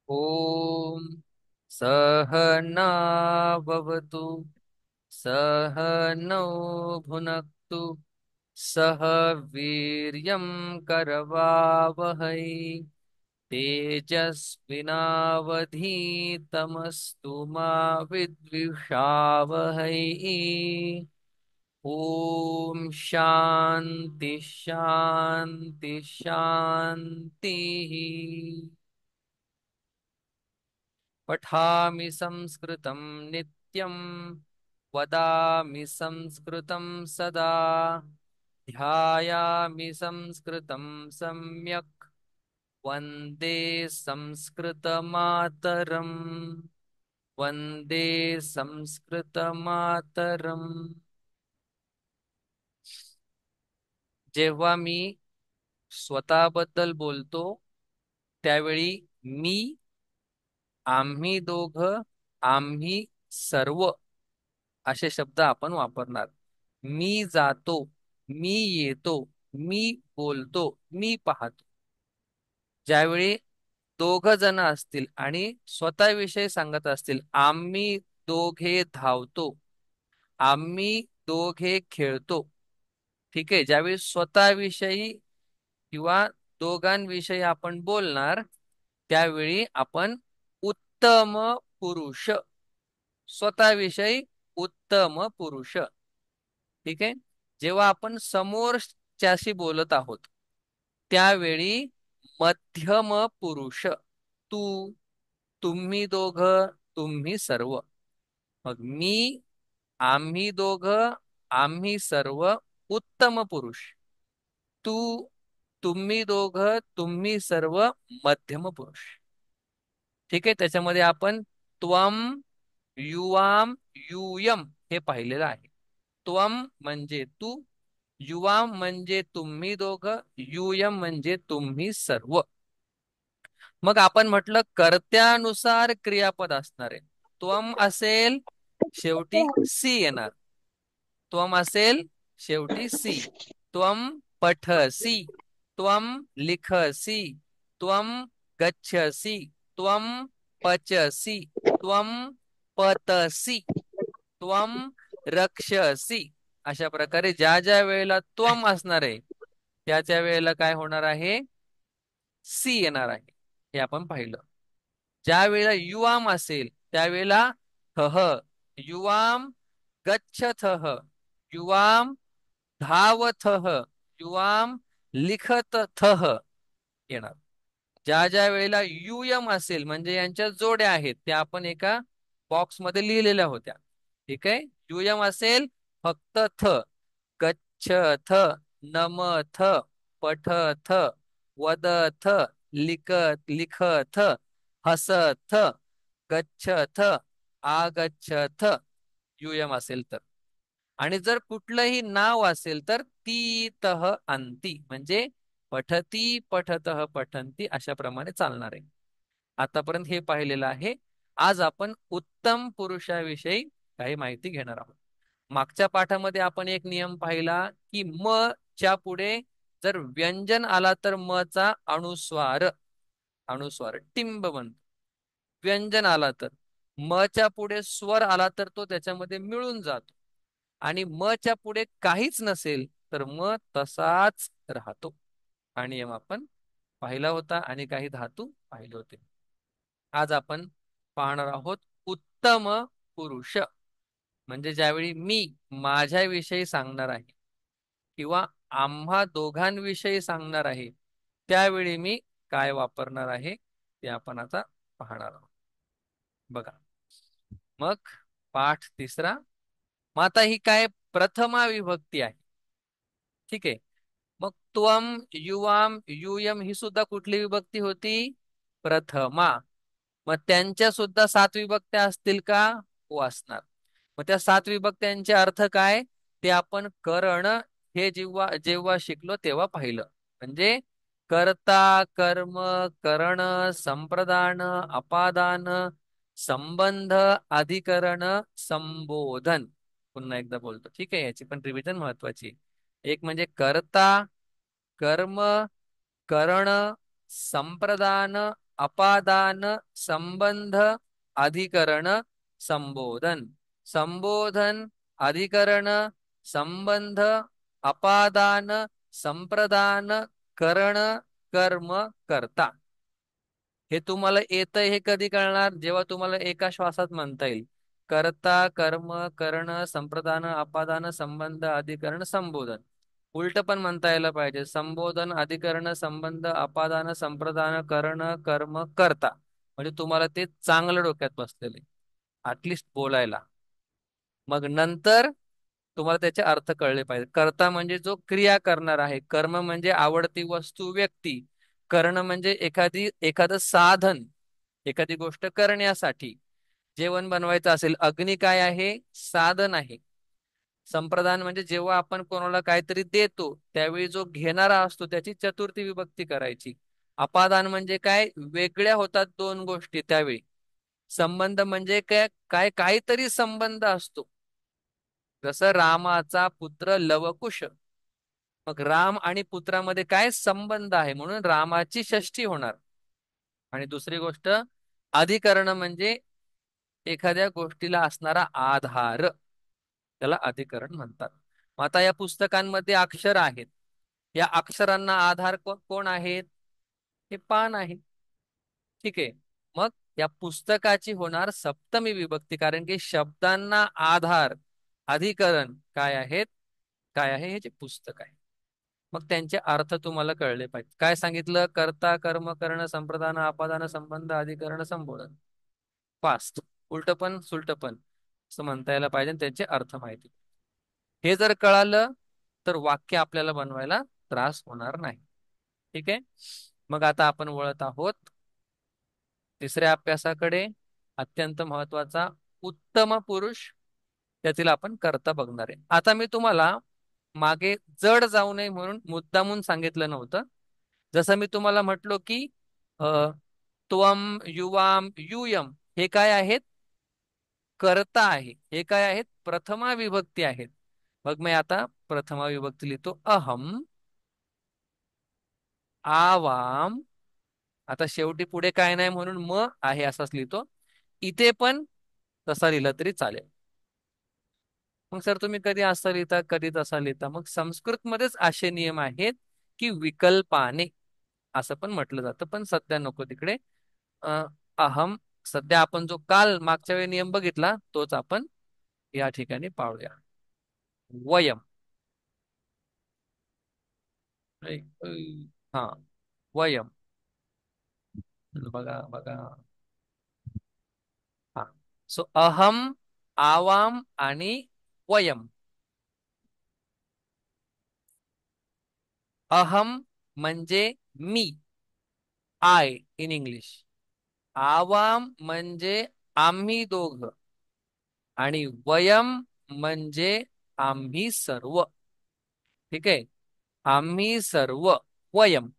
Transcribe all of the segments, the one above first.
ॐ सहनाववतु सहनौ भुनक्तु सह वीर्यं करवावहै तेजस्विनावधीतमस्तु मा विद्विषावहै। ॐ शान्ति शान्ति शान्तिः। पठामि संस्कृतं नित्यं वदामि संस्कृतं सदा ध्यायामि संस्कृतं सम्यक् वन्दे संस्कृतमातरम् वन्दे संस्कृतमातरम्। जेव्हा मी स्वतःबद्दल बोलतो त्यावेळी मी, आम्ही दोघं, आम्ही सर्व असे शब्द आपण वापरणार. मी जातो, मी येतो, मी बोलतो, मी पाहतो. ज्यावेळी दोघ जण असतील आणि स्वतःविषयी सांगत असतील, आम्ही दोघे धावतो, आम्ही दोघे खेळतो. ठीक आहे. ज्यावेळी स्वतःविषयी किंवा दोघांविषयी आपण बोलणार त्यावेळी आपण उत्तम पुरुष, स्वतःविषयी उत्तम पुरुष. ठीक आहे. जेव्हा आपण समोरच्याशी बोलत आहोत त्यावेळी मध्यम पुरुष, तू, तुम्ही दोघं, तुम्ही सर्व. मग मी, आम्ही दोघं, आम्ही सर्व उत्तम पुरुष. तू, तुम्ही दोघं, तुम्ही सर्व मध्यम पुरुष. ठीक आहे. त्याच्यामध्ये आपण त्वम, युवाम, यूयम हे पाहिलेलं आहे. त्वम म्हणजे तू, युवाम म्हणजे तुम्ही दोघं, यूयम म्हणजे तुम्ही सर्व. मग आपण म्हटलं कर्त्यानुसार क्रियापद असणार आहे. त्वम असेल शेवटी सी येणार. त्वम असेल शेवटी सी. त्वम पठसी, त्वम लिखसी, त्वम गच्छसी, त्वम पचसी, त्वम पतसी, त्वम रक्षसी. अशा प्रकारे ज्या ज्या वेळेला त्वम असणार आहे त्या त्या वेळेला काय होणार आहे, सी येणार आहे. हे आपण पाहिलं. ज्या वेळेला युवाम असेल त्यावेळेला थह, युवाम गच्छथः, युवाम धावथः, युवाम लिखतथः येणार. ज्या ज्या वेळेला युयम असेल म्हणजे यांच्या जोड्या आहेत त्या आपण एका बॉक्स मध्ये लिहिलेल्या होत्या. ठीक आहे. युयम असेल फक्त थ, गच्छथ, नमथ, पठथ, वदथ, लिखथ, हसथ, गच्छथ, आगच्छथ, युयम असेल तर. आणि जर कुठलंही नाव असेल तर ती तह अंती म्हणजे पठती, पठतः, पठंती अशा प्रमाणे चालणार आहे. आतापर्यंत हे पाहिलेलं आहे. आज आपण उत्तम पुरुषाविषयी काही माहिती घेणार आहोत. मागच्या पाठामध्ये आपण एक नियम पाहिला की म च्या पुढे जर व्यंजन आला तर म चा अनुस्वार, अनुस्वार टिंब बनतो. व्यंजन आला तर, म च्या पुढे स्वर आला तर तो त्याच्यामध्ये मिळून जातो. आणि म च्या पुढे काहीच नसेल तर म तसाच राहतो. हा नियम आपण पाहिला होता आणि काही धातू पाहिले होते. आज आपण पाहणार आहोत उत्तम पुरुष. म्हणजे ज्यावेळी मी माझ्याविषयी सांगणार आहे किंवा आम्हा दोघांविषयी सांगणार आहे त्यावेळी मी काय वापरणार आहे ते आपण आता पाहणार आहोत. बघा. मग पाठ तिसरा. मग आता ही काय प्रथमा विभक्ती आहे. ठीक आहे. मग त्वम, युवाम, युयम ही सुद्धा कुठली विभक्ती होती, प्रथमा. मग त्यांच्या सुद्धा सात विभक्त्या असतील का, हो असणार. मग त्या सात विभक्त्यांचे अर्थ काय ते आपण करण हे जेव्हा जेव्हा शिकलो तेव्हा पाहिलं. म्हणजे कर्ता, कर्म, करण, संप्रदान, अपादान, संबंध, अधिकरण, संबोधन. पुन्हा एकदा बोलतो. ठीक आहे. याची पण रिव्हिजन महत्वाची. एक म्हणजे कर्ता, कर्म, करण, संप्रदान, अपादान संबंध अधिकरण संबोधन. संबोधन अधिकरण संबंध अपादान संप्रदान करण कर्म करता. हे तुम्हाला येतंय हे कधी कळणार? जेव्हा तुम्हाला एका श्वासात म्हणता येईल. कर्ता कर्म करण संप्रदान अपादान संबंध अधिकरण संबोधन. उलट पण म्हणता यायला पाहिजे. संबोधन अधिकरण संबंध अपादान संप्रदान करण कर्म करता. म्हणजे तुम्हाला ते चांगलं डोक्यात बसलेले, ऍटलिस्ट बोलायला. मग नंतर तुम्हाला त्याचे अर्थ कळले पाहिजे. कर्ता म्हणजे जो क्रिया करणार आहे. कर्म म्हणजे आवडती वस्तू व्यक्ती. करण म्हणजे एखादं साधन, एखादी गोष्ट करण्यासाठी. जेवण बनवायचं असेल, अग्नी काय आहे? साधन आहे. संप्रदान म्हणजे जेव्हा आपण कोणाला काहीतरी देतो त्यावेळी जो घेणारा असतो त्याची चतुर्थी विभक्ती करायची. अपादान म्हणजे काय? वेगळ्या होतात दोन गोष्टी त्यावेळी. संबंध म्हणजे काय? काय काहीतरी संबंध असतो. जसं रामाचा पुत्र लवकुश. मग राम आणि पुत्रामध्ये काय संबंध आहे म्हणून रामाची षष्ठी होणार. आणि दुसरी गोष्ट, अधिकरण म्हणजे एखाद्या गोष्टीला असणारा आधार, त्याला अधिकरण म्हणतात. मग आता या पुस्तकांमध्ये अक्षर आहेत. या अक्षरांना आधार कोण आहेत? हे पान आहे. ठीक आहे. मग या पुस्तकाची होणार सप्तमी विभक्ती, कारण की शब्दांना आधार अधिकरण काय आहेत? काय आहे? हे जे पुस्तक आहे. मग त्यांचे अर्थ तुम्हाला कळले पाहिजे. काय सांगितलं? कर्ता कर्म करण संप्रदान अपादान संबंध अधिकरण संबोधन. फास्ट. उलट पण सुलट पण असं म्हणता यायला पाहिजे. त्यांचे अर्थ माहिती. हे जर कळालं तर वाक्य आपल्याला बनवायला त्रास होणार नाही. ठीक आहे. मग आता आपण वळत आहोत तिसऱ्या अभ्यासाकडे. अत्यंत महत्वाचा उत्तम पुरुष, त्यातील आपण कर्ता बघणार आहे. आता मी तुम्हाला मागे जड जाऊ नये म्हणून मुद्दामून सांगितलं नव्हतं. जसं मी तुम्हाला म्हटलो की अ, त्वम युवाम युयम हे काय आहेत? कर्ता आहे. हे काय आहेत? प्रथमा विभक्ती आहेत. मग मी आता प्रथमा विभक्ती लिहितो. अहम आवाम. आता शेवटी पुढे काय नाही म्हणून म आहे असाच लिहितो. इथे पण तसा लिहिला तरी चालेल. मग सर तुम्ही कधी असं लिहिता कधी तसा लिहिता. मग संस्कृत मध्येच असे नियम आहेत की विकल्पाने असं पण म्हटलं जातं, पण सध्या नको तिकडे. अ, अहम. सध्या आपण जो काल मागच्या वेळी नियम बघितला तोच आपण या ठिकाणी पाळूया. वयम. हा, वयम. बघा बघा. हा. सो अहम, आवाम आणि वयम. अहम म्हणजे मी, आय इन इंग्लिश. आवाम म्हणजे आम्ही दोघ. आणि वयम म्हणजे आम्ही सर्व. ठीक आहे. आम्ही सर्व. वयम.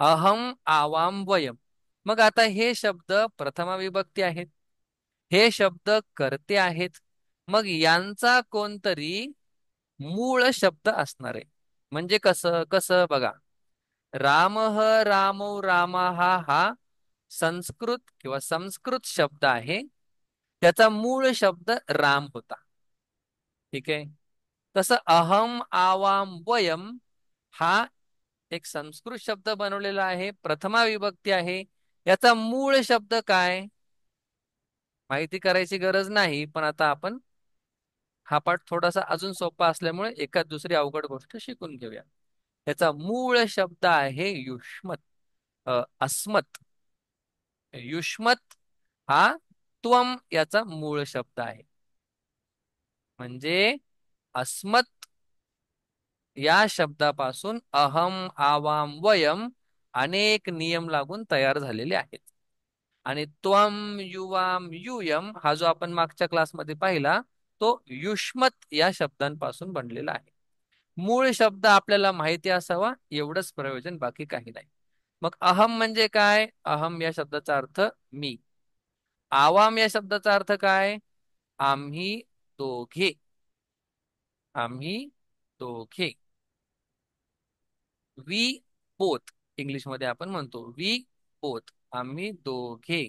अहम आवाम वयम. मग आता हे शब्द प्रथमा विभक्ती आहेत. हे शब्द कर्ते आहेत. मग यांचा कोणतरी मूळ शब्द असणार आहे. म्हणजे कसं कसं बघा. रामः रामौ रामाः हा संस्कृत किंवा संस्कृत शब्द आहे. त्याचा मूळ शब्द राम होता. ठीक आहे. तसं अहम आवाम वयम हा एक संस्कृत शब्द बनवलेला आहे. प्रथमा विभक्ती आहे. याचा मूळ शब्द काय? माहिती करायची गरज नाही, पण आता आपण हा पाठ थोडासा अजून सोपा असल्यामुळे एखाद दुसरी अवघड गोष्ट शिकून घेऊया. त्याचा मूळ शब्द आहे युष्मत. अस्मत. युष्मत हा त्वम याचा मूळ शब्द आहे. म्हणजे अस्मत या शब्दापासून अहम आवाम वयम अनेक नियम लागून तयार झालेले आहेत. आणि त्वम युवाम युयम हा जो आपण मागच्या क्लासमध्ये पाहिला तो युष्मत या शब्दांपासून बनलेला आहे. मूळ शब्द आपल्याला माहिती असावा एवढंच प्रयोजन, बाकी काही नाही. मग अहम म्हणजे काय? अहम या शब्दाचा अर्थ मी. आवाम या शब्दाचा अर्थ काय? आम्ही दोघे. आम्ही दोघे. वी बोथ इंग्लिश मध्ये आपण म्हणतो वी बोथ. आम्ही दोघे.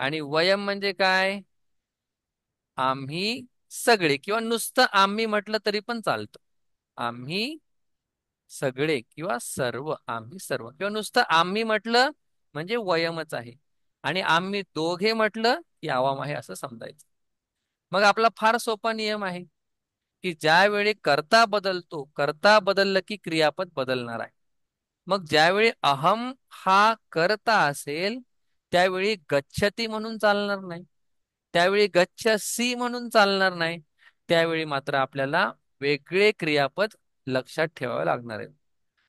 आणि वयम म्हणजे काय? आम्ही सगळे, किंवा नुसतं आम्ही म्हटलं तरी पण चालतं. आम्ही सगळे किंवा सर्व, आम्ही सर्व, किंवा नुसतं आम्ही म्हटलं म्हणजे वयमच आहे. आणि आम्ही दोघे म्हटलं की आवाम आहे असं समजायचं. मग आपला फार सोपा नियम आहे की ज्यावेळी कर्ता बदलतो, कर्ता बदललं की क्रियापद बदलणार आहे. मग ज्यावेळी अहम हा कर्ता असेल त्यावेळी गच्छती म्हणून चालणार नाही, त्यावेळी गच्छसी म्हणून चालणार नाही. त्यावेळी मात्र आपल्याला वेगळे क्रियापद लक्षात ठेवावे लागणार आहे.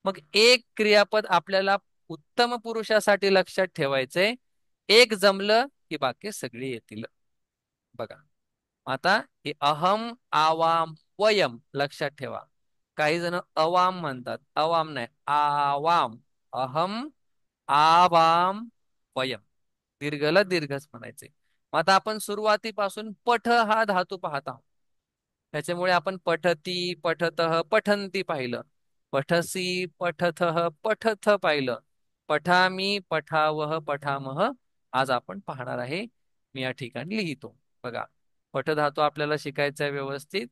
मग एक क्रियापद आपल्याला उत्तम पुरुषासाठी लक्षात ठेवायचंय. एक जमलं की बाकी सगळी येतील. बघा आता हे अहम, आवाम, वयम लक्षात ठेवा. काही जण अवाम म्हणतात, अवाम नाही, आवाम. अहम, आवाम, वयम. दीर्घला दीर्घच म्हणायचे. मग आता आपण सुरुवातीपासून पठ हा धातू पाहत आहोत. त्याच्यामुळे आपण पठती, पठतः, पठंती पाहिलं. पठसी, पठथः, पठथ पाहिलं. पठामी, पठावह, पठामह आज आपण पाहणार आहे. मी या ठिकाणी लिहितो. बघा पठधातू आपल्याला शिकायचा आहे व्यवस्थित,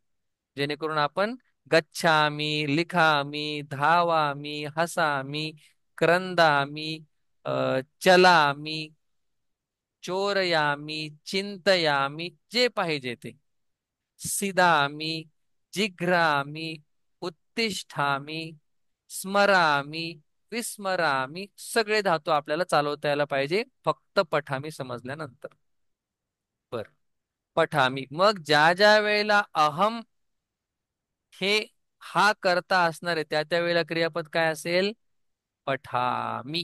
जेणेकरून आपण गच्छामी, लिखामी, धावामी, हसामी, क्रंदामी, चलामी, चोरयामी, चिंतयामी, जे पाहिजे ते, सिदामी, जिघ्रामी, उत्तिष्ठामी, स्मरामी, विस्मरामी, सगळे धातू आपल्याला चालवता यायला पाहिजे फक्त पठामी समजल्यानंतर. बर, पठामी. मग ज्या ज्या वेळेला अहम हे हा करता असणार आहे त्या त्या वेळेला क्रियापद काय असेल? पठामी.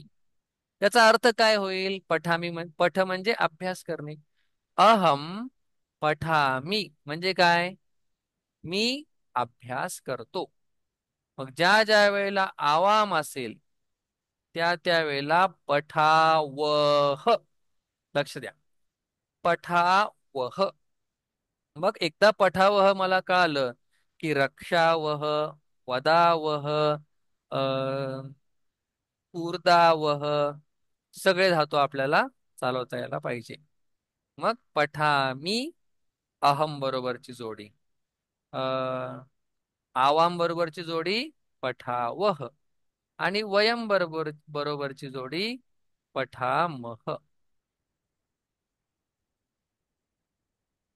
त्याचा अर्थ काय होईल? पठामी पठ म्हणजे अभ्यास करणे. अहम पठामी म्हणजे काय? मी अभ्यास करतो. मग ज्या ज्या वेळेला आवाम असेल त्या त्या वेळेला पठावह. लक्ष द्या, पठावह. मग एकदा पठावह मला कळालं की रक्षावह, वदावह, अ ऊर्दावह सगळे धातू आपल्याला चालवता यायला पाहिजे. मग पठामी, अहम बरोबरची जोडी, अ आवाम बरोबरची जोडी पठावह, आणि वयम बरोबरची जोडी पठामह.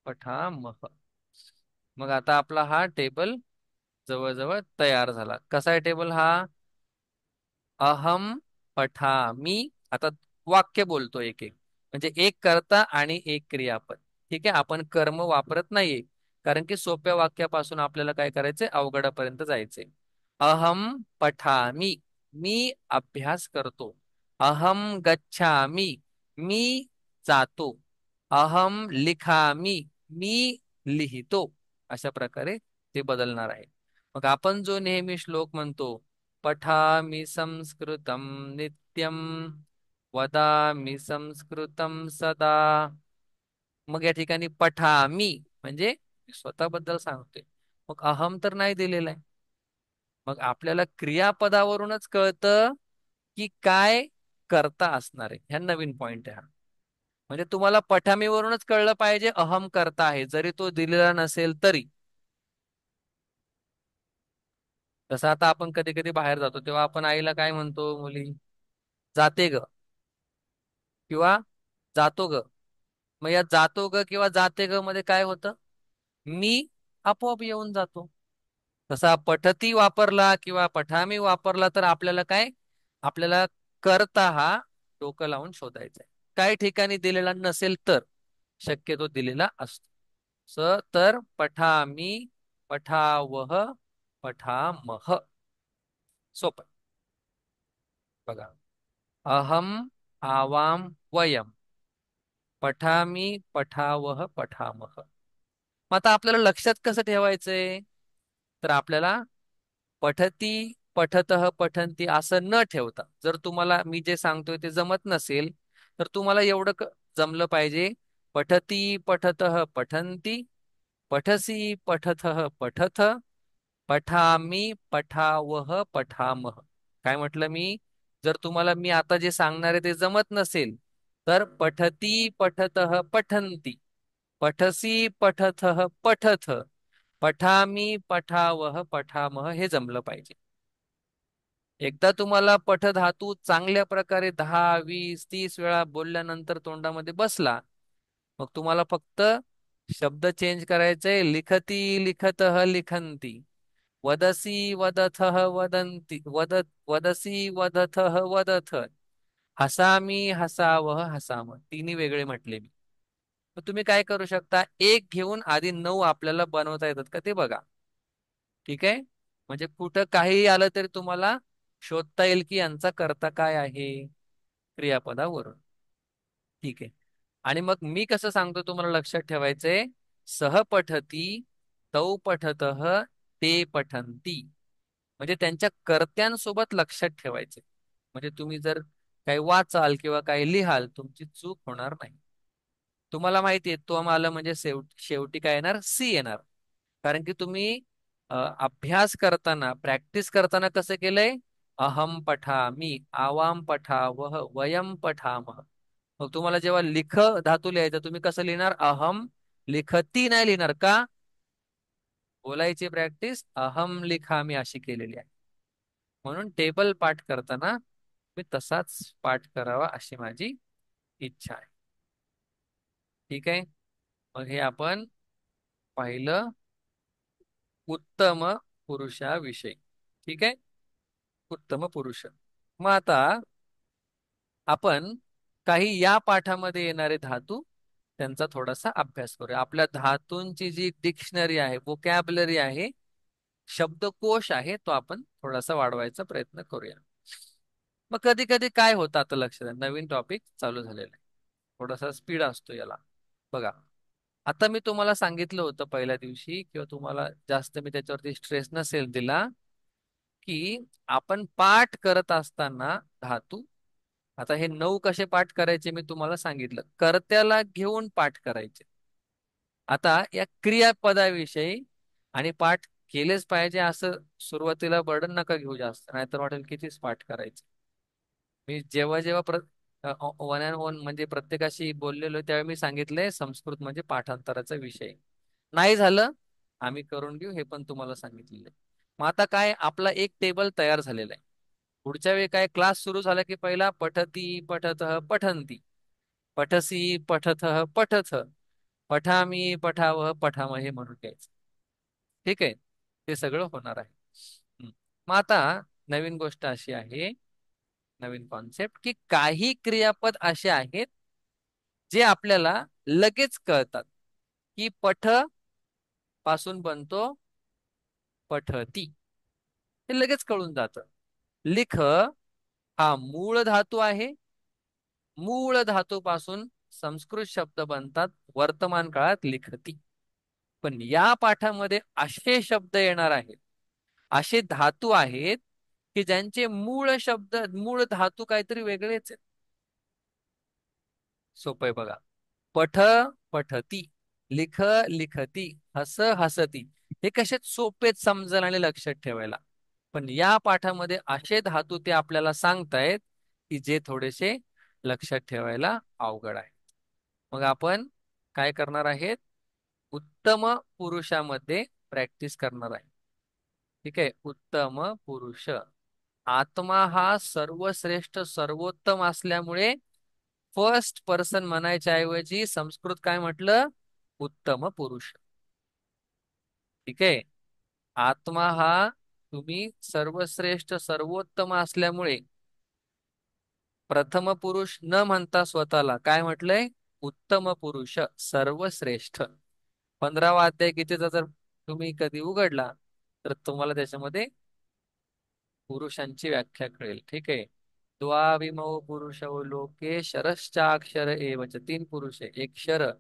पठामह. मग आता आपला हा टेबल जवळजवळ तयार झाला. कसा आहे टेबल हा? अहम पठामी. आता वाक्य बोलतो एक एक, म्हणजे एक कर्ता आणि एक क्रियापद. ठीक आहे, आपण कर्म वापरत नाहीये कारण की सोप्या वाक्यापासून आपल्याला काय करायचंय, अवघडापर्यंत जायचंय. अहम पठामी, मी अभ्यास करतो. अहम गच्छामी, मी जातो. अहम लिखामी, मी लिहितो. अशा प्रकारे ते बदलणार आहे. मग आपण जो नेहमी श्लोक म्हणतो, पठामि संस्कृतं नित्यं, वदामि संस्कृतं सदा. मग या ठिकाणी पठामि म्हणजे मी स्वतःबद्दल सांगतोय. मग अहम तर नाही दिलेला आहे. मग आपल्याला क्रियापदावरूनच कळतं की काय करता असणार आहे. ह्या नवीन पॉइंट आहे हा. म्हणजे तुम्हाला पठामीवरूनच कळलं पाहिजे अहम करता आहे, जरी तो दिलेला नसेल तरी. तसं आता आपण कधी कधी बाहेर जातो तेव्हा आपण आईला काय म्हणतो, मुली, जाते ग किंवा जातो ग. मग या जातो ग किंवा जाते ग मध्ये काय होतं? मी आपोआप येऊन जातो. तसा पठती वापरला किंवा पठामी वापरला तर आपल्याला काय, आपल्याला करता हा डोकं लावून शोधायचा आहे. काही ठिकाणी दिलेला नसेल तर शक्यतो दिलेला असतो. तर पठामी, पठावह, पठामह. सोपं. बघा, अहम, आवाम, वयम, पठामी, पठावह, पठामह. मग आता आपल्याला लक्षात कसं ठेवायचंय? तर आपल्याला पठती, पठतः, पठंती असं न ठेवता, जर तुम्हाला मी जे सांगतोय ते जमत नसेल तर तुम्हाला एवढं जमलं पाहिजे. पठती, पठतः, पठंती, पठसी, पठथः, पठथ, पठामी, पठावह, पठामह. काय म्हटलं मी? जर तुम्हाला मी आता जे सांगणार आहे ते जमत नसेल, तर पठती पठतः पठन्ति, पठसी पठथः पठथ, पठामी पठावह पठामह हे जमलं पाहिजे. एकदा तुम्हाला पठ धातू चांगल्या प्रकारे 10, 20, 30 वेळा बोलल्यानंतर तोंडामध्ये बसला, मग तुम्हाला फक्त शब्द चेंज करायचे. लिखती लिखतः लिखन्ति, वदसी वदथः वदन्ति, वदसी वदथः वदथ, हसामी हसावह हसाम, तिन्ही वेगळे म्हटले मी. मग तुम्ही काय करू शकता, एक घेऊन आधी 9 आपल्याला बनवता येतात का ते बघा. ठीक आहे. म्हणजे कुठं काही आलं तरी तुम्हाला शोधता येईल की यांचा कर्ता काय आहे क्रियापदावरून. ठीक आहे. आणि मग मी कसं सांगतो तुम्हाला लक्षात ठेवायचंय. सह पठती, तौ पठतः, ते पठन्ति. म्हणजे त्यांच्या कर्त्यांसोबत लक्षात ठेवायचे. म्हणजे तुम्ही जर काही वाचाल किंवा काही लिहाल तुमची चूक होणार नाही. तुम्हाला माहिती आहे तो आलं म्हणजे शेवटी काय येणार, सी येणार. कारण की तुम्ही अभ्यास करताना, प्रॅक्टिस करताना कसं केलंय, अहम पठामी, आवाम पठावह, वयम पठामह. मग तुम्हाला जेव्हा लिख धातू लिहायचं तुम्ही कसं लिहिणार, अहम लिखती नाही लिहिणार का, बोलायची प्रॅक्टिस अहम लिखामी अशी केलेली आहे. म्हणून टेबल पाठ करताना मी तसाच पाठ करावा अशी माझी इच्छा आहे. ठीक आहे. मग हे आपण पाहिलं उत्तम पुरुषाविषयी. ठीक आहे. उत्तम पुरुष. मग आता आपण काही या पाठामध्ये येणारे धातू त्यांचा थोडासा अभ्यास करूया. आपल्या धातूंची जी डिक्शनरी आहे, वोकॅबलरी आहे, शब्दकोश आहे, तो आपण थोडासा वाढवायचा प्रयत्न करूया. मग कधी कधी काय होतं, आता लक्षात द्या, नवीन टॉपिक चालू झालेला आहे, थोडासा स्पीड असतो याला. बघा, आता मी तुम्हाला सांगितलं होतं पहिल्या दिवशी, किंवा तुम्हाला जास्त मी त्याच्यावरती स्ट्रेस नसेल दिला, की आपण पाठ करत असताना धातू, आता हे 9 कसे पाठ करायचे मी तुम्हाला सांगितलं, कर्त्याला घेऊन पाठ करायचे. आता या क्रियापदाविषयी, आणि पाठ केलेच पाहिजे असं सुरुवातीला बर्डन नका घेऊ जास्त, नाहीतर वाटेल कितीच पाठ करायचं. मी जेव्हा जेव्हा वन अँड वन म्हणजे प्रत्येकाशी बोललेलो त्यावेळी मी सांगितलंय संस्कृत म्हणजे पाठांतराचा विषय. नाही झालं आम्ही करून घेऊ हे पण तुम्हाला सांगितलेलं आहे. मग आता काय, आपला एक टेबल तयार झालेला आहे. पुढच्या वेळी काय क्लास सुरू झाला की पहिला पठती पठतः पठन्ति, पठसी पठथः पठथ, पठामी पठावह पठामह हे म्हणून घ्यायचं. ठीक आहे. ते सगळं होणार आहे. हं. मग आता नवीन गोष्ट अशी आहे, नवीन कॉन्सेप्ट, की काही क्रियापद असे आहेत जे आपल्याला लगेच कळतात, की पठ पासून बनतो पठती, हे लगेच कळून जातं. लिख हा मूळ धातू आहे. मूळ धातूपासून संस्कृत शब्द बनतात वर्तमान काळात लिखती. पण या पाठामध्ये असे शब्द येणार आहेत, असे धातू आहेत की ज्यांचे मूळ शब्द, मूळ धातू काहीतरी वेगळेच आहेत. सोपं आहे बघा. पठ पठती, लिख लिखती, हस हसती, हे कसे सोपेच समजल आणि लक्षात ठेवायला. पण या पाठामध्ये असे धातू ते आपल्याला सांगतायत की जे थोडेसे लक्षात ठेवायला अवघड आहे. मग आपण काय करणार आहेत, उत्तम पुरुषामध्ये प्रॅक्टिस करणार आहे. ठीक आहे. उत्तम पुरुष, आत्मा हा सर्वश्रेष्ठ सर्वोत्तम असल्यामुळे फर्स्ट पर्सन म्हणायच्या ऐवजी संस्कृत काय म्हटलं, उत्तम पुरुष. ठीक आहे. आत्मा हा तुम्ही सर्वश्रेष्ठ सर्वोत्तम असल्यामुळे प्रथम पुरुष न म्हणता स्वतःला काय म्हटलंय, उत्तम पुरुष सर्वश्रेष्ठ. 15वा अध्याय गीतेचा जर तुम्ही कधी उघडला तर तुम्हाला त्याच्यामध्ये पुरुषांची व्याख्या कळेल. ठीक आहे. द्वाविमौ पुरुषौ लोके शरश्चाक्षर एवच, 3 पुरुष आहे, एक शर,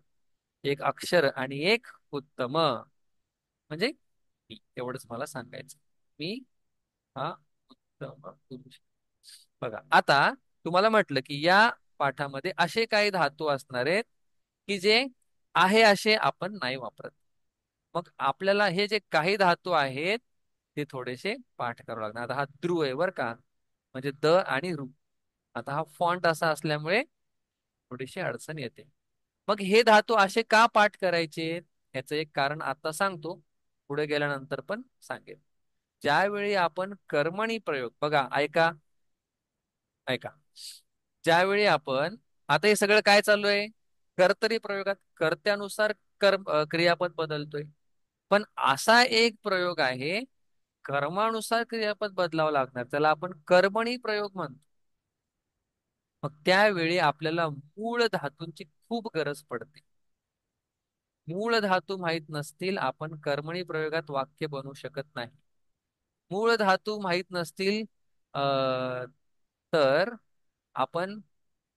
एक अक्षर आणि एक उत्तम. म्हणजे मी, एवढंच मला सांगायचं, मी हा उत्तम पुरुष. बघा, आता तुम्हाला म्हटलं की या पाठामध्ये असे काही धातू असणार आहेत की जे आहे असे आपण नाही वापरत. मग आपल्याला हे जे काही धातू आहेत ते थोडेसे पाठ करावं लागणार. आता हा ध्रुव आहे बरं का. म्हणजे द आणि रू. आता हा फॉन्ट असा असल्यामुळे थोडीशी अडचण येते. मग हे धातू असे का पाठ करायचे, याचं एक कारण आता सांगतो, पुढे गेल्यानंतर पण सांगेल. ज्यावेळी आपण कर्मणी प्रयोग, बघा ऐका ऐका, ज्यावेळी आपण, आता हे सगळं काय चालू आहे, कर्तरी प्रयोगात कर्त्यानुसार क्रियापद बदलतोय. पण असा एक प्रयोग आहे, कर्मानुसार क्रियापद बदलावं लागणार, त्याला आपण कर्मणी प्रयोग म्हणतो. मग त्यावेळी आपल्याला मूळ धातूंची खूप गरज पडते. मूळ धातू माहीत नसतील, आपण कर्मणी प्रयोगात वाक्य बनवू शकत नाही. मूळ धातू माहीत नसतील तर आपण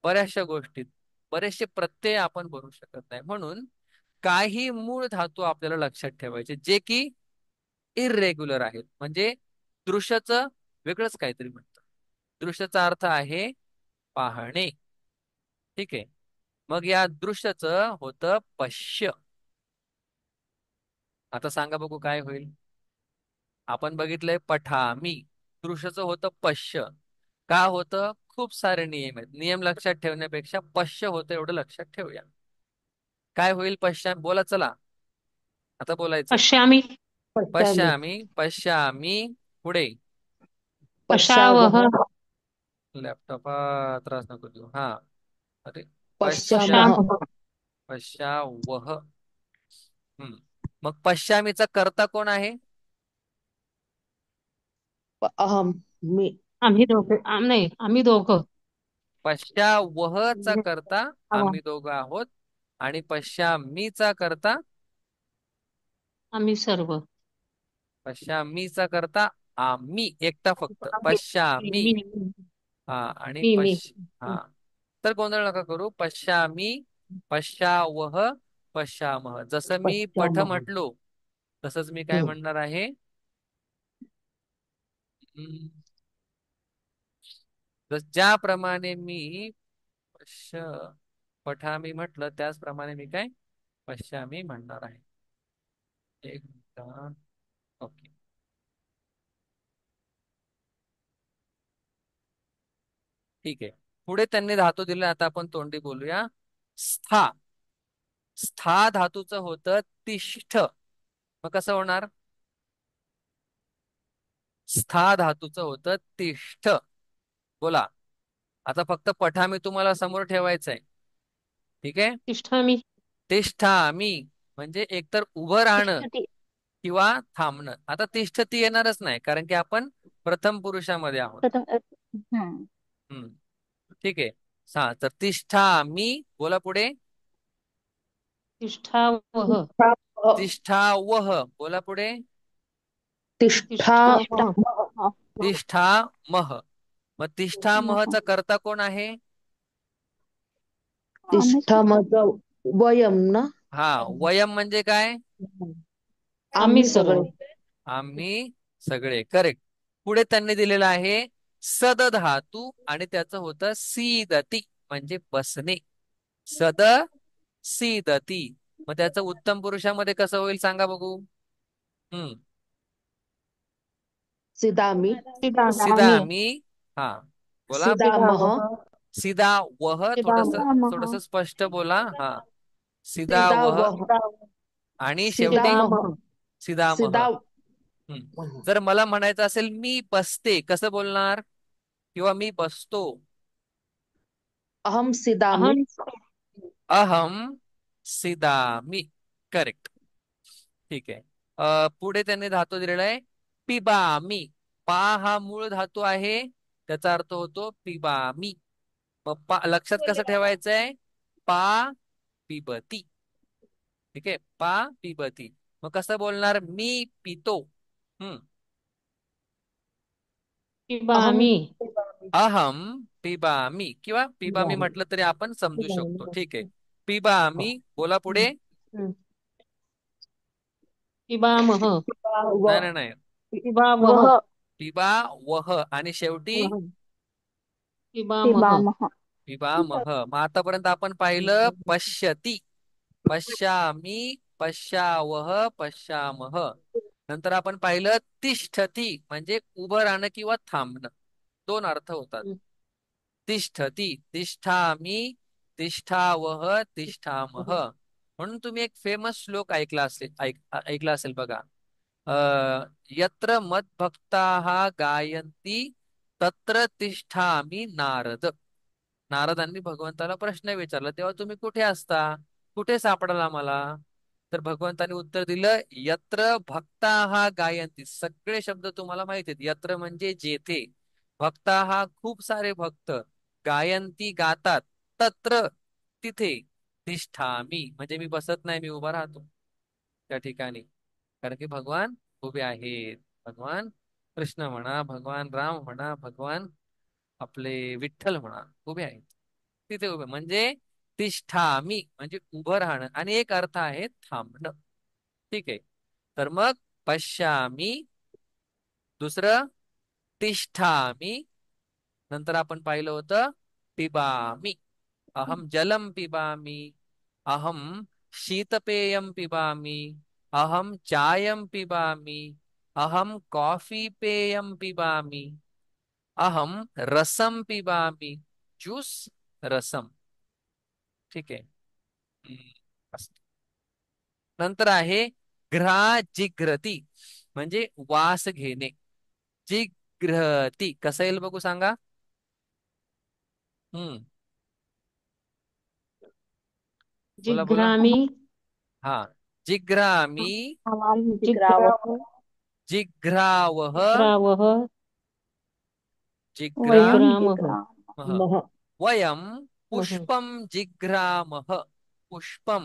बऱ्याचशा गोष्टीत बरेचसे प्रत्यय आपण बनवू शकत नाही. म्हणून काही मूळ धातू आपल्याला लक्षात ठेवायचे जे की इर्रेग्युलर आहेत. म्हणजे दृश्याचं वेगळंच काहीतरी म्हणतं. दृश्याचा अर्थ आहे पाहणे. ठीक आहे. मग या दृश्याचं होतं पश्य. आता सांगा बघू काय होईल. आपण बघितलंय पठामी, दृश्याचं होतं पश्य. का होतं, खूप सारे नियम आहेत, नियम लक्षात ठेवण्यापेक्षा पश्य होतं एवढं लक्षात ठेवूया. काय होईल पश्चिम, बोला चला, आता बोलायचंय. पश्यामि. पश्चामी. पश्यामी, पश्यामी, पुढे. पशावह. पश्चावह. लॅपटॉप त्रास नको देऊ. हा, अरे, पश्या, पश्चामह. पश्यामह. पश्यावह. हम्म. मग पश्यामीचा कर्ता कोण आहे? अहम. मी. आम्ही दोघे नाही, आम्ही दोघं. पश्यावहचा करता आवा- आम्ही दोघं आहोत. आणि पश्यामीचा करता, आम्ही सर्व. पश्यामीचा करता आम्ही एकटा फक्त आम्ही. पश्यामी. मी हा, आणि मी मी हा, तर गोंधळ नका करू. पश्यामी, पश्यावह, पश्यामह. जसं मी पठ पश्चामह. म्हटलो तसंच मी काय हम्म. म्हणणार आहे. हम्म, ज्याप्रमाणे मी पश्य पठामी म्हटलं त्याचप्रमाणे मी काय पश्यामी म्हणणार आहे. एक मिनिट. ओके. ठीक आहे. पुढे त्यांनी धातू दिला, आता आपण तोंडी बोलूया. स्था. स्था धातूचं होतं तिष्ठ. मग कसं होणार? स्था धातूचं होतं तिष्ठ. बोला. आता फक्त पठामी तुम्हाला समोर ठेवायचंय. ठीक आहे. तिष्ठामि. तिष्ठामी म्हणजे एकतर उभं राहणं तिष्ठति. किंवा थांबणं. आता तिष्ठती येणारच नाही, कारण की आपण प्रथम पुरुषामध्ये आहोत. हम्म. हम्म. ठीक आहे. हा, तर तिष्ठामी, बोला पुढे. तिष्ठावह. तिष्ठावह. तिष्ठावह, बोला पुढे. तिष्ठामह. तिष्ठामह. तिष्ठामह. मग मह. तिष्ठामहचा कर्ता कोण आहे? तिष्ठामह. वयम ना. हा, वयम म्हणजे काय? आम्ही आम्ही सर्व. सगळे. आम्ही सगळे, करेक्ट. पुढे त्यांनी दिलेलं आहे सद धातू, आणि त्याचं होतं सीदती म्हणजे बसणे. सद सीदती. मग त्याचं उत्तम पुरुषामध्ये कसं होईल सांगा बघू. हम्म. सिदामी. सिदामी. सिदामी. हा, बोला. सिदामह. सिदा वह, थोडस सिदामह. थोडस स्पष्ट बोला. हा, सिदा वह. सिदावह. आणि शेवटी सिदामह. सिदामह. सिदामह. सिदाव. हम्म. जर मला म्हणायचं असेल मी बसते, कसं बोलणार, किंवा मी बसतो? अहम सिदामी. अहं. अहम सिदामी. करेक्ट. ठीक आहे. पुढे त्यांनी धातू दिलेला आहे पिबामी. पा हा मूळ धातू आहे, त्याचा अर्थ होतो पिबामी. मग लक्षात कसं ठेवायचंय, पा पिबती. ठीक आहे, पा पिबती. मग कसं बोलणार, मी पितो. हम्म. अहम पिबामी. सिदामी. अहम पिबामी, किंवा पिबामी सिदामी. म्हटलं तरी आपण समजू शकतो. सिदामी. ठीक आहे. पिबामी, बोला पुढे. हम्म. पिबामह. सिदावह. नाही नाही नाही. पिबावह. पिबा वह, आणि शेवटी वह. पिबामह. सिदामह. पिबामह. मग आतापर्यंत आपण पाहिलं पश्यती, पश्यामी, पश्यावह, पश्यामह. नंतर आपण पाहिलं तिष्ठती म्हणजे उभं राहणं किंवा थांबणं. दोन अर्थ होतात. हं. तिष्ठती, तिष्ठामी, तिष्ठावह, तिष्ठामह. म्हणून तुम्ही एक फेमस श्लोक ऐकला असेल बघा. यत्र मद्भक्ताः गायन्ति तत्र तिष्ठामि नारद. नारदांनी भगवंताला प्रश्न विचारला, तेव्हा तुम्ही कुठे असता, कुठे सापडाल मला? तर भगवंतानी उत्तर दिलं, यत्र भक्ताः गायन्ति. सगळे शब्द तुम्हाला माहिती आहेत. यत्र म्हणजे जेथे, भक्ताः खूप सारे भक्त, गायंती गातात, तत्र तिथे, तिष्ठामी म्हणजे मी बसत नाही, मी उभा राहतो त्या ठिकाणी. कारण की भगवान उभे आहेत. भगवान कृष्ण म्हणा, भगवान राम म्हणा, भगवान आपले विठ्ठल म्हणा, उभे आहेत तिथे. उभे म्हणजे तिष्ठामी म्हणजे उभं राहणं, आणि एक अर्थ आहे थांबणं. ठीक आहे. तर मग पश्यामी, दुसरं तिष्ठामी, नंतर आपण पाहिलं होतं पिबामी. अहम जलम पिबामी, अहम शीतपेयम पिबामी, अहम चायम पिबामी, अहम कॉफी पेयम पिबामी, अहम रसम पिबामी. ज्यूस, रसम. ठीक आहे. हम्म, असं. नंतर आहे जिग्रती म्हणजे वास घेणे. जिग्रती कसं येईल बघू सांगा. हम्म. बोला बोला. जिघ्रामी हा. जिग्रामी, जिघ्राव जिघ्रावह, जिघ्रावः वैग्रामः जिग्रामः. मह वयम मह पुष्पम जिघ्रामः. पुष्पम.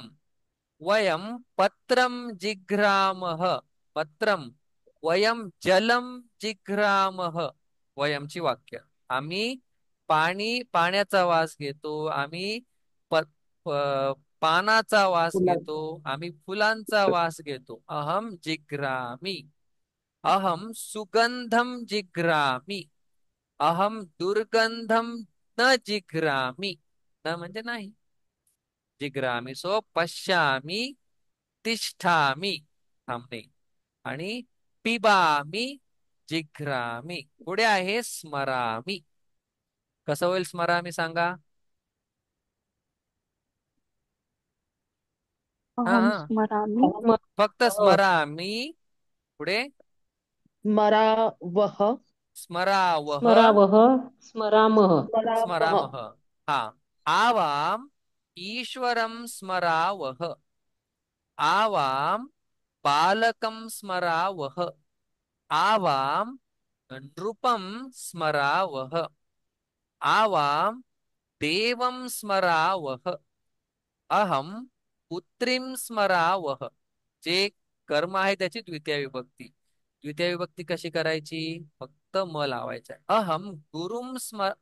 वयम पत्रम जिघ्रामः. पत्रम. वयम जलम जिघ्रामः. वयमची वाक्य. आम्ही पाण्याचा वास घेतो, आम्ही पानाचा वास फुला घेतो, आम्ही फुलांचा वास घेतो. अहम जिग्रामी, अहम सुगंधम जिग्रामी, अहम दुर्गंधम न जिग्रामी. न म्हणजे नाही. जिग्रामी. सो पश्यामी, तिष्ठामी थांबणे, आणि पिबामी, जिघ्रामी. पुढे आहे स्मरामी. कसं होईल स्मरामी सांगा. हा अहम हा. स्मरामि फक्त स्मरामी. पुढे स्मरावह स्मरावह, स्मरावः स्मरामः स्मरामः स्मरामः. हा. आवाम ईश्वरं स्मरावह, आवाम बालकं स्मरावह, आवाम नृपं स्मरावह, आवाम देवं स्मरावह, अहम पुत्रीं स्मरावह. जे कर्म आहे त्याची द्वितीय विभक्ती. द्वितीय विभक्ती कशी करायची? फक्त म लावायचा. अहम गुरुम स्मर,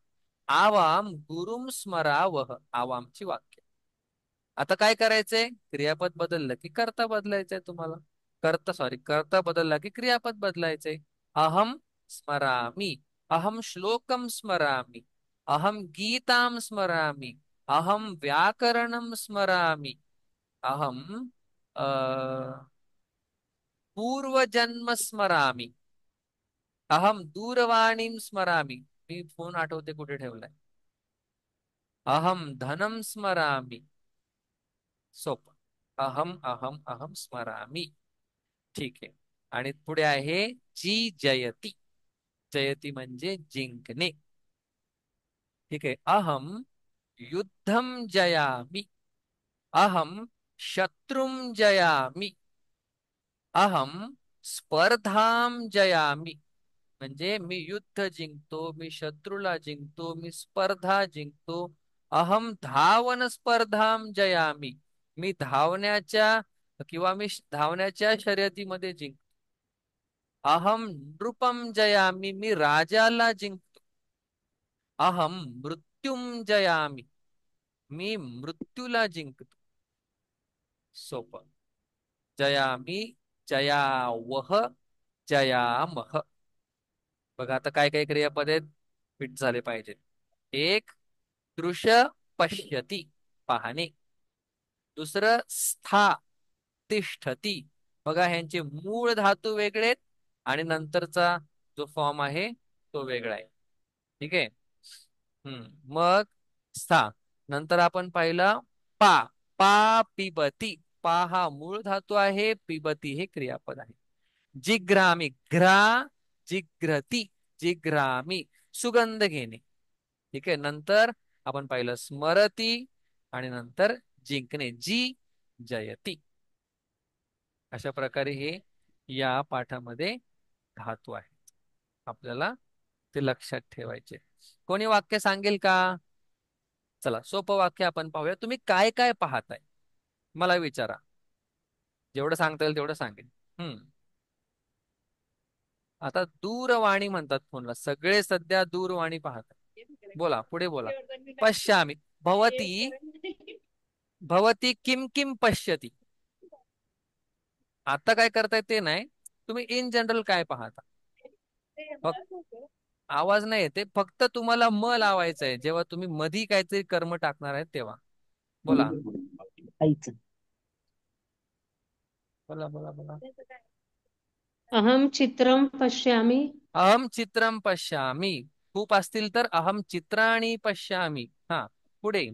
आवाम गुरुम स्मरावह. आवामची वाक्य. आता काय करायचंय? क्रियापद बदललं की कर्ता बदलायचंय तुम्हाला. कर्ता बदलला की क्रियापद बदलायचंय. अहम स्मरामी, अहम श्लोकम स्मरामी, अहम गीताम स्मरामी, अहम व्याकरणम स्मरामी, अहम अ, पूर्वजन्म स्मरामी, अहम दूरवाणीं स्मरामी. मी फोन आठवते कुठे ठेवलाय. अहम धनम स्मरामी. सोप. अहम अहम अहम स्मरामी. ठीक आहे. आणि पुढे आहे जी जयती. जयती म्हणजे जिंकणे. ठीक आहे. अहम युद्धम जयामी, अहम शत्रुम जयामी, अहम स्पर्धाम जयामी. म्हणजे मी युद्ध जिंकतो, मी शत्रूला जिंकतो, मी स्पर्धा जिंकतो. अहम धावन स्पर्धाम जयामी. मी धावण्याच्या शर्यतीमध्ये जिंकतो. अहम नृपम जयामी. मी राजाला जिंकतो. अहम मृत्युम जयामी. मी मृत्यूला जिंकतो. सोपं. जयामी, जयावह, जयामह. बघा आता काय काय क्रियापद आहेत, फिट झाले पाहिजेत. एक, दृश्य पश्यती पाहणे. दुसरं स्था तिष्ठती. बघा ह्यांचे मूळ धातू वेगळे आहेत, आणि नंतरचा जो फॉर्म आहे तो वेगळा आहे. ठीक आहे. मग सा नंतर आपण पाहिलं पा. पा पिबती. पा हा मूळ धातू आहे, पिबती हे क्रियापद आहे. जिग्रामी. घ्रा जिग्रती. जिग्रामी सुगंध घेणे. ठीक आहे. नंतर आपण पाहिलं स्मरती आणि नंतर जिंकणे जी जयती. अशा प्रकारे हे या पाठामध्ये धातू आहे. आपल्याला ते लक्षात ठेवायचे. कोणी वाक्य सांगेल का? चला सोपं वाक्य आपण पाहूया. तुम्ही काय काय पाहताय मला विचारा. जेवढं सांगता येईल तेवढं सांगेल. हम्म आता दूरवाणी म्हणतात फोनला. सगळे सध्या दूरवाणी पाहतात. बोला पुढे बोला. पश्यामी. भवती. भवती किम किम पश्यती. आता काय करताय ते नाही, तुम्ही इन जनरल काय पाहता. फक्त आवाज नाही येते, फक्त तुम्हाला म लावायचं आहे जेव्हा तुम्ही मधी काहीतरी कर्म टाकणार आहे तेव्हा. बोला आईचं. बोला बोला बोला. अहम चित्रम पश्यामी. अहम चित्रम पश्यामी. खूप असतील तर अहम चित्राणी पश्यामी. हा पुढे.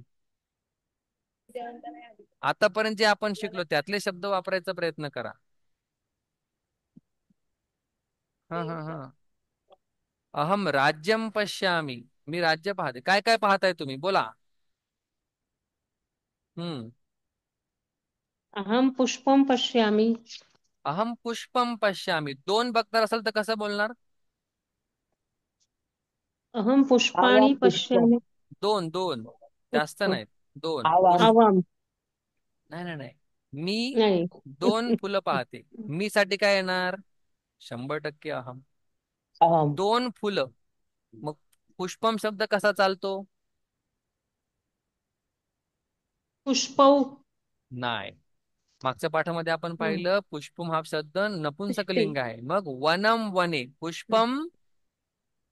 आतापर्यंत जे आपण शिकलो त्यातले शब्द वापरायचा प्रयत्न करा. हा हा हा. अहम राज्यम पश्यामी. मी राज्य पाहते. काय काय पाहताय तुम्ही बोला. हम्म अहम पुष्पम पश्यामी. अहम पुष्पम पश्यामी. दोन बघणार असेल तर कसं बोलणार? अहम पुष्पाणि आवाम पुष्प. पश्यामी. दोन दोन, जास्त पुष्प. नाहीत. दोन आवाम. आवाम. नाही नाही नाही. मी नाही. दोन फुलं पाहते. मी साठी काय येणार? 100% अहम. आवाम. दोन फुलं. मग पुष्पम शब्द कसा चालतो? पुष्पौ. नाही. मागच्या पाठामध्ये आपण हं, पाहिलं पुष्पम हा शब्द पुष्पे. नपुंसकलिंग आहे. मग वनम वने पुष्पम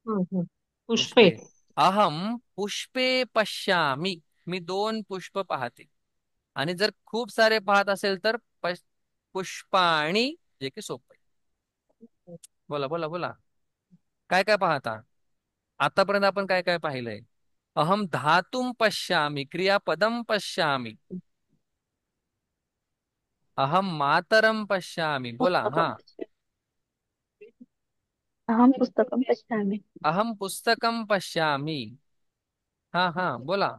हं, हं. पुष्पे. पुष्पे. अहम पुष्पे पश्यामी. मी दोन पुष्प पाहते. आणि जर खूप सारे पाहत असेल तर पुष्पाणी, जे की सोपं आहे. बोला बोला बोला. काय काय पाहता? आतापर्यंत आपण काय काय पाहिलंय? अहम धातुम पश्यामी. क्रियापदम पश्यामी. अहम मातरम पश्यामी. बोला हा. पुस्तकं अहं पुस्तकं पश्यामि. अहम पुस्तकम पश्यामी. हा हा बोला.